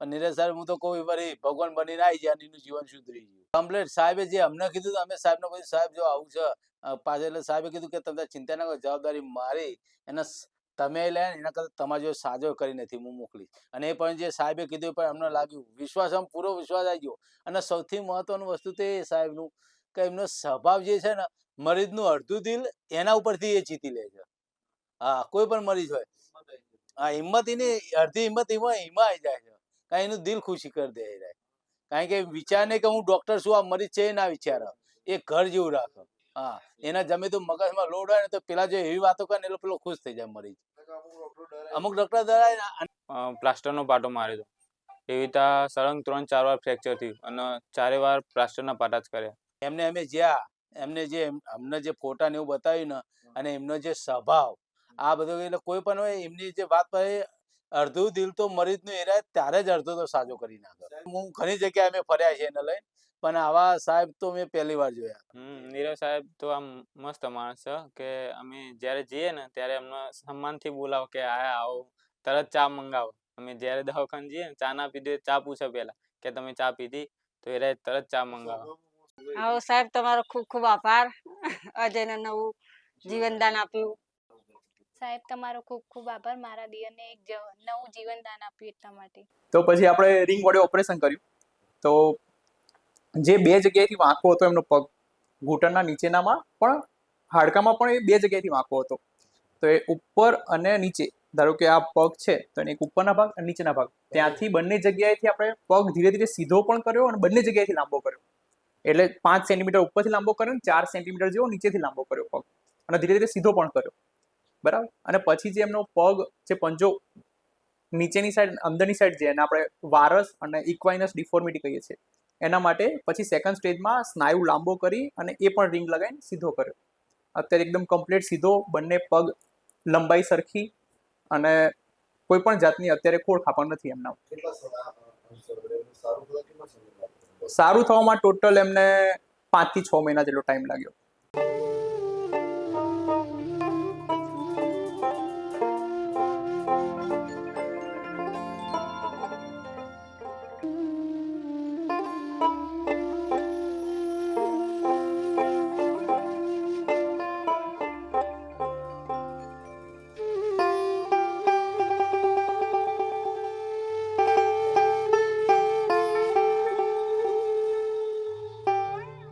પણ નીરજ સાહેબ હું તો કહું વળી ભગવાન બનીને આવી જાય અને એનું જીવન સુધરી ગયું કમ્પ્લીટ. સાહેબે જે અમને કીધું અમે સાહેબને કહ્યું સાહેબ જો આવું છે પાછળ, એટલે સાહેબે કીધું કે તમે ચિંતા ના કરો, જવાબદારી મારી એને તમે લે એના કરતા તમારા જો સાજો કરી નથી હું મોકલીશ. અને એ પણ જે સાહેબે કીધું પણ અમને લાગ્યું વિશ્વાસ, આમ પૂરો વિશ્વાસ આવી ગયો. અને સૌથી મહત્વનું વસ્તુ તો એ સાહેબનું કે એમનો સ્વભાવ જે છે ને, મરીજનું અડધું દિલ એના ઉપરથી એ જીતી લે છે. હા, કોઈ પણ મરીજ હોય, હા, હિંમત એની અડધી હિંમત એમાં આવી જાય છે. કારણ એનું દિલ ખુશી કરી દે જાય. કારણ કે વિચાર નહીં કે હું ડોક્ટર છું, આ મરીજ છે ના વિચાર, એ ઘર જેવું રાખે. હા, એના જમે તો મગજમાં લોડ હોય ને તો પેલા જો એવી વાતો કરે ને એટલે પેલો ખુશ થઈ જાય મરીજ. અમુક ડોક્ટર ડરાય પ્લાસ્ટરનો પાટો માર્યો હતો. એવી રીતે સળંગ 3-4 વાર ફ્રેક્ચર થયું અને 4 વાર પ્લાસ્ટરના પાટા જ કર્યા. એમને અમે જ્યાં એમને જે અમને જે ફોટા ને એવું બતાવ્યું ને, અને એમનો જે સ્વભાવ આ બધું, એટલે કોઈ પણ હોય એમની જે વાત પર અડધું દિલ તો મરીજનું એરાય ત્યારે જ અડધો તો સાજો કરી નાખે. હું ઘણી જગ્યાએ અમે ફર્યા છે એને લઈને, પણ આવા સાહેબ તો મેં પહેલી વાર જોયા. નીરવ સાહેબ તો આમ મસ્ત માણસ છે કે અમે જ્યારે જઈએ ને ત્યારે એમને સન્માનથી બોલાવો કે આવો, તરત ચા મંગાવો. અમે જ્યારે દવાખાને જઈએ ને ચા ના પીધી ચા પૂછે પહેલા કે તમે ચા પીધી, તો એ તરત ચા મંગાવો. આવો સાહેબ તમારો ખૂબ ખૂબ આભાર, અજયને નવું જીવનદાન આપ્યું. સાહેબ તમારો ખૂબ ખૂબ આભાર, મારા દિયરને એક નવું જીવનદાન આપ્યું એટલા માટે. તો પછી આપણે રિંગ બોડી ઓપરેશન કર્યું. તો જે 2 જગ્યાએથી વાંકો હતો એમનો પગ, ઘૂંટણના નીચેનામાં પણ હાડકામાં પણ એ 2 જગ્યાએથી વાંકો હતો. તો એ ઉપર અને નીચે, ધારો કે આ પગ છે તો એક ઉપરના ભાગ અને નીચેના ભાગ, ત્યાંથી બંને જગ્યાએથી આપણે પગ ધીરે ધીરે સીધો પણ કર્યો અને બંને જગ્યાએથી લાંબો કર્યો. એટલે 5 સેન્ટીમીટર ઉપરથી લાંબો કર્યો ને 4 સેન્ટીમીટર જેવો નીચેથી લાંબો કર્યો પગ, અને ધીરે ધીરે સીધો પણ કર્યો. બરાબર. અને પછી જે એમનો પગ, જે પંજો નીચેની સાઈડ અંદરની સાઈડ જે એને આપણે વારસ અને ઇક્વાઇનસ ડિફોર્મિટી કહીએ છીએ, એના માટે પછી સેકન્ડ સ્ટેજમાં સ્નાયુ લાંબો કરી અને એ પણ રિંગ લગાવીને સીધો કર્યો. અત્યારે એકદમ કમ્પ્લીટ સીધો, બંને પગ લંબાઈ સરખી, અને કોઈ પણ જાતની અત્યારે ખોડ ખાપણ નથી એમના. સારું થવામાં ટોટલ એમને 5 થી 6 મહિના જેટલો ટાઈમ લાગ્યો.